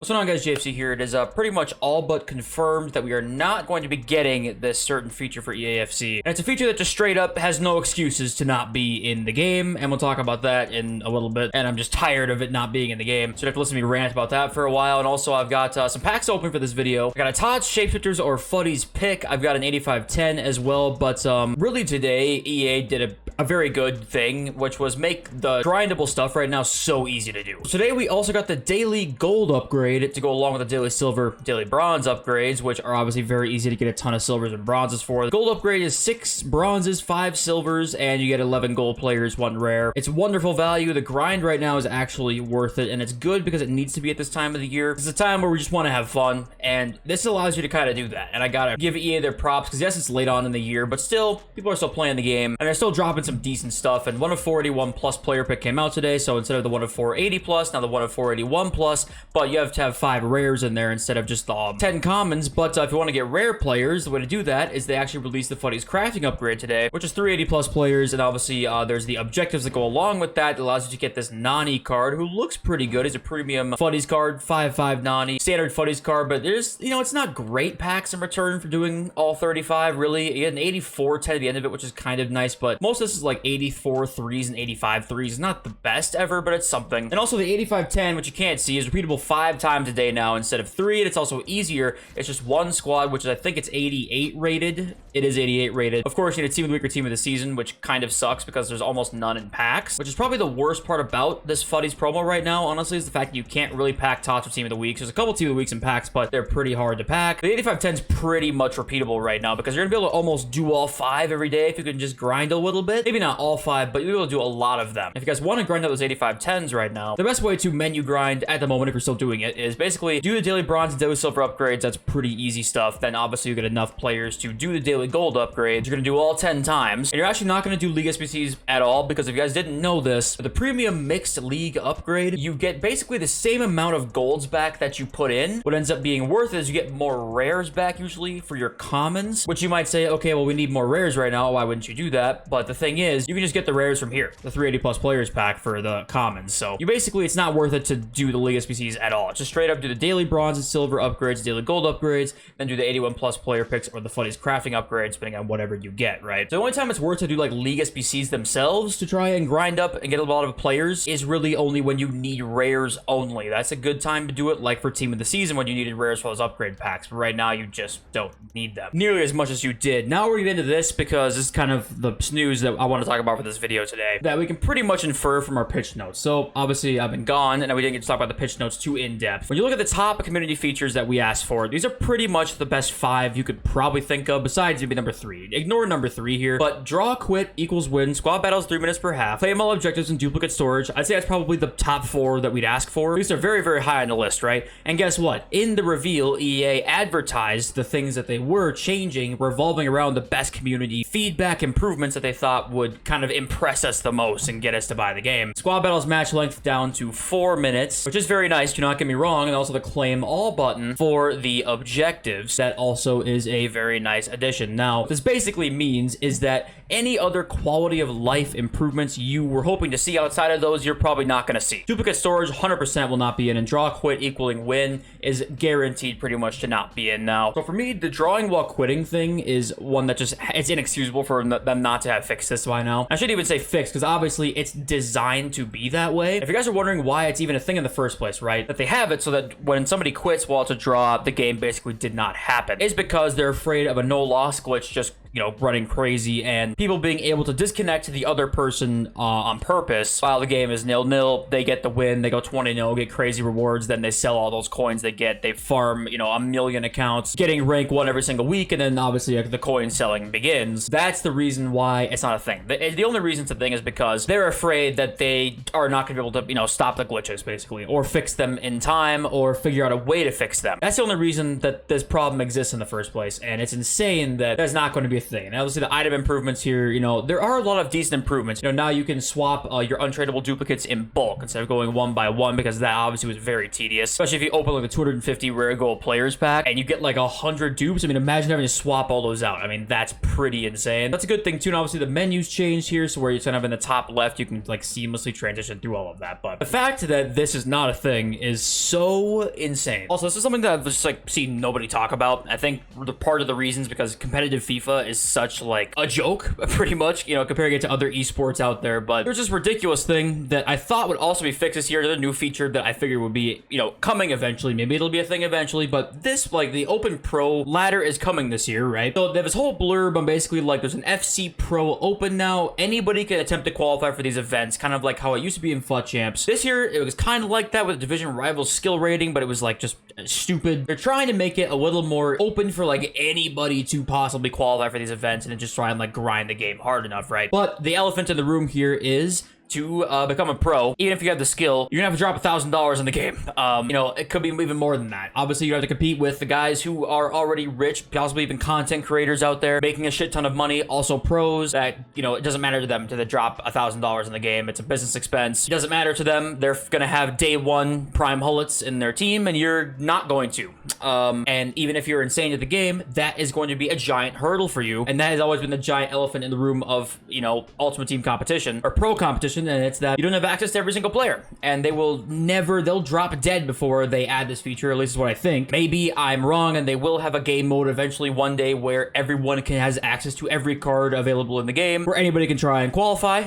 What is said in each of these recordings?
What's going on, guys? EAFC here. It is pretty much all but confirmed that we are not going to be getting this certain feature for EAFC. And it's a feature that just straight up has no excuses to not be in the game, and we'll talk about that in a little bit. And I'm just tired of it not being in the game, so you have to listen to me rant about that for a while. And also, I've got some packs open for this video. I got a Todd's Shapeshifters or Fuddy's pick. I've got an 85x10 as well, but really today, EA did a very good thing, which was make the grindable stuff right now so easy to do. Today, we also got the daily gold upgrade to go along with the daily silver, daily bronze upgrades, which are obviously very easy to get a ton of silvers and bronzes for. The gold upgrade is 6 bronzes, 5 silvers, and you get 11 gold players, 1 rare. It's wonderful value. The grind right now is actually worth it, and it's good because it needs to be at this time of the year. It's a time where we just want to have fun, and this allows you to kind of do that. And I gotta give EA their props, because yes, it's late on in the year, but still, people are still playing the game, and they're still dropping some decent stuff. And 1 of 481 plus player pick came out today, so instead of the 1 of 480 plus, now the 1 of 481 plus, but you have to have 5 rares in there instead of just 10 commons. But if you want to get rare players, the way to do that is they actually released the Fuddy's crafting upgrade today, which is 380 plus players, and obviously there's the objectives that go along with that. It allows you to get this Nani card, who looks pretty good. He's a premium Fuddy's card, 5/5 Nani, standard Fuddy's card, but there's, it's not great packs in return for doing all 35, really. You get an 84 10 at the end of it, which is kind of nice, but most of this is like 84 threes and 85 threes. Not the best ever, but it's something. And also the 8510, which you can't see, is repeatable 5 times a day now instead of 3, and it's also easier. It's just 1 squad, which is, I think it's 88 rated. It is 88 rated. Of course, you need a team of the week or team of the season, which kind of sucks because there's almost none in packs, which is probably the worst part about this Fuddy's promo right now, honestly, is the fact that you can't really pack tots with team of the weeks. There's a couple team of the weeks in packs, but they're pretty hard to pack. The 8510 is pretty much repeatable right now because you're gonna be able to almost do all 5 every day if you can just grind a little bit. Maybe not all 5, but you'll be able to do a lot of them. If you guys want to grind out those 8510s right now, the best way to menu grind at the moment, if you're still doing it, is basically do the daily bronze and daily silver upgrades. That's pretty easy stuff. Then obviously you get enough players to do the daily gold upgrades. You're gonna do all 10 times, and you're actually not gonna do league SBCs at all, because if you guys didn't know this, the premium mixed league upgrade, you get basically the same amount of golds back that you put in. What ends up being worth is you get more rares back usually for your commons, which you might say, okay, well, we need more rares right now. Why wouldn't you do that? But the thing is, you can just get the rares from here, the 380 plus players pack for the commons. So you basically, it's not worth it to do the league SBCs at all. It's just straight up do the daily bronze and silver upgrades, daily gold upgrades, then do the 81 plus player picks or the Fuddy's crafting upgrades, depending on whatever you get, right? So the only time it's worth to do like league SBCs themselves to try and grind up and get a lot of players is really only when you need rares only. That's a good time to do it, like for team of the season when you needed rares for those upgrade packs. But right now you just don't need them nearly as much as you did. Now we're getting into this because this is kind of the snooze that I want to talk about for this video today, that we can pretty much infer from our pitch notes. So obviously I've been gone and we didn't get to talk about the pitch notes too in depth. When you look at the top community features that we asked for, these are pretty much the best 5 you could probably think of, besides maybe number 3. Ignore number 3 here, but draw quit equals win, squad battles 3 minutes per half, claim all objectives and duplicate storage. I'd say that's probably the top 4 that we'd ask for. These are very, very high on the list, right? And guess what? In the reveal, EA advertised the things that they were changing, revolving around the best community feedback improvements that they thought would kind of impress us the most and get us to buy the game. Squad battles match length down to 4 minutes, which is very nice, do not get me wrong, and also the claim all button for the objectives. That also is a very nice addition. Now, what this basically means is that any other quality of life improvements you were hoping to see outside of those, you're probably not going to see. Duplicate storage 100% will not be in, and draw quit equaling win is guaranteed pretty much to not be in now. So for me, the drawing while quitting thing is one that just, it's inexcusable for them not to have fixed this by now. I shouldn't even say fixed, because obviously it's designed to be that way. If you guys are wondering why it's even a thing in the first place, right, that they have it so that when somebody quits while it's a draw, the game basically did not happen, is because they're afraid of a no loss glitch just running crazy and people being able to disconnect to the other person on purpose while the game is 0-0. They get the win, they go 20-0, get crazy rewards, then they sell all those coins they get, they farm, a million accounts, getting rank 1 every single week, and then obviously the coin selling begins. That's the reason why it's not a thing. The only reason it's a thing is because they're afraid that they are not going to be able to, stop the glitches, basically, or fix them in time, or figure out a way to fix them. That's the only reason that this problem exists in the first place, and it's insane that there's not going to be a thing. And obviously the item improvements here, you know, there are a lot of decent improvements. You know, now you can swap your untradeable duplicates in bulk instead of going one by one, because that obviously was very tedious, especially if you open like the 250 rare gold players pack and you get like 100 dupes. I mean, imagine having to swap all those out. I mean, that's pretty insane. That's a good thing too. And obviously the menus changed here, so where you kind of in the top left, you can like seamlessly transition through all of that. But the fact that this is not a thing is so insane. Also, this is something that I've just like seen nobody talk about. I think the part of the reasons because competitive FIFA is such like a joke, pretty much, you know, comparing it to other esports out there. But there's this ridiculous thing that I thought would also be fixed this year. Another new feature that I figured would be, you know, coming eventually. Maybe it'll be a thing eventually, but this, like, the Open Pro ladder is coming this year, right? So they have this whole blurb on basically like there's an FC Pro Open now. Anybody can attempt to qualify for these events, kind of like how it used to be in FUT Champs. This year, it was kind of like that with a division rival skill rating, but it was like just stupid. They're trying to make it a little more open for like anybody to possibly qualify for these events and then just try and like grind the game hard enough, right? But the elephant in the room here is to become a pro, even if you have the skill, you're gonna have to drop $1,000 in the game. You know, it could be even more than that. Obviously, you have to compete with the guys who are already rich, possibly even content creators out there making a shit ton of money. Also pros that, you know, it doesn't matter to them to drop $1,000 in the game. It's a business expense. It doesn't matter to them. They're gonna have day one prime hullets in their team, and you're not going to. And even if you're insane at the game, that is going to be a giant hurdle for you. And that has always been the giant elephant in the room of, you know, Ultimate Team competition or pro competition. And it's that you don't have access to every single player, and they'll drop dead before they add this feature, at least is what I think. Maybe I'm wrong, and they will have a game mode eventually one day where everyone has access to every card available in the game, where anybody can try and qualify.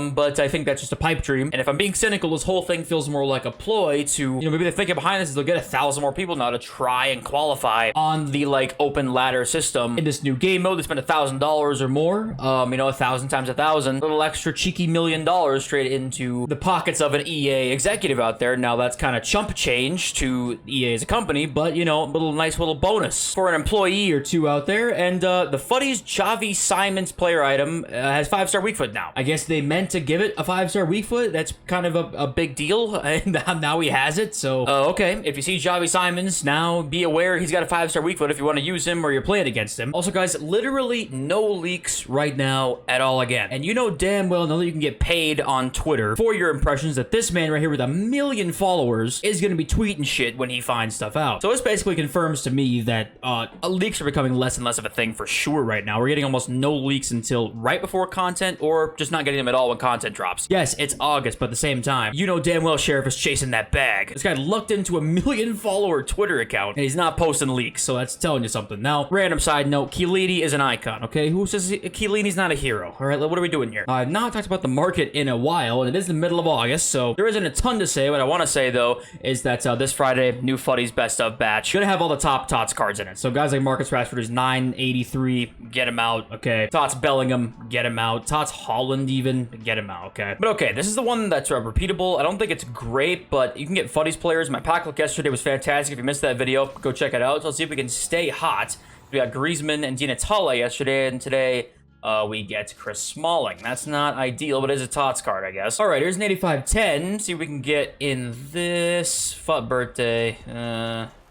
But I think that's just a pipe dream. And if I'm being cynical, this whole thing feels more like a ploy to, you know, maybe the thinking behind this is they'll get 1,000 more people now to try and qualify on the like open ladder system in this new game mode. They spend $1,000 or more, you know, 1,000 times 1,000, little extra cheeky $1 million straight into the pockets of an EA executive out there. Now that's kind of chump change to EA as a company, but you know, a nice little bonus for an employee or two out there. And the Fuddies Xavi Simons player item has 5-star weak foot now. I guess they meant to give it a 5-star weak foot. That's kind of a big deal, and now he has it. So okay, if you see Xavi Simons, now be aware he's got a 5-star weak foot if you want to use him or you're playing against him. Also, guys, literally no leaks right now at all again. And you know damn well now that you can get paid on Twitter for your impressions that this man right here with 1 million followers is going to be tweeting shit when he finds stuff out. So this basically confirms to me that leaks are becoming less and less of a thing for sure right now. We're getting almost no leaks until right before content, or just not getting them at all when content drops. Yes, it's August, but at the same time, you know damn well Sheriff is chasing that bag. This guy lucked into 1 million follower Twitter account, and he's not posting leaks, so that's telling you something. Now, random side note, Chiellini is an icon, okay? Who says Chiellini's not a hero? All right, what are we doing here? I've not talked about the market in a while, and it is the middle of August, so there isn't a ton to say. What I want to say, though, is that this Friday, new Fuddies Best of batch, gonna have all the top Tots cards in it. So guys like Marcus Rashford, who's 983, get him out, okay? Tots Bellingham, get him out. Tots Holland, even, get him out, okay? But okay, this is the one that's repeatable. I don't think it's great, but you can get Fuddies players. My pack look yesterday was fantastic. If you missed that video, go check it out. So let's see if we can stay hot. We got Griezmann and Dina Tala yesterday, and today we get Chris Smalling. That's not ideal, but it is a Tots card, I guess. All right, here's an 85-10. See if we can get in this. FUT birthday.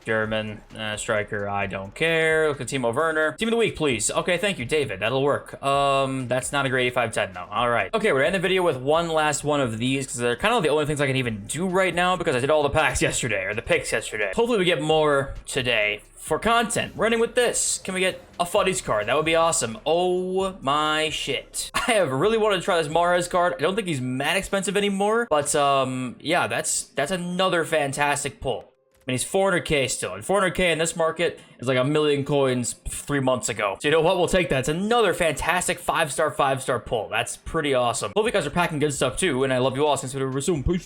German striker, I don't care. Look at Timo Werner. Team of the week, please. Okay, thank you, David. That'll work. That's not a great 85-10, though. All right. Okay, we're gonna end the video with one last one of these because they're kind of the only things I can even do right now because I did all the packs yesterday, or the picks yesterday. Hopefully we get more today for content. We're ending with this. Can we get a Fuddies card? That would be awesome. Oh my shit. I have really wanted to try this Mahrez card. I don't think he's mad expensive anymore, but yeah, that's another fantastic pull. I mean, he's 400k still, and 400k in this market is like 1 million coins 3 months ago. So you know what? We'll take that. It's another fantastic 5-star pull. That's pretty awesome. Hope you guys are packing good stuff too, and I love you all. Since we resume. Peace.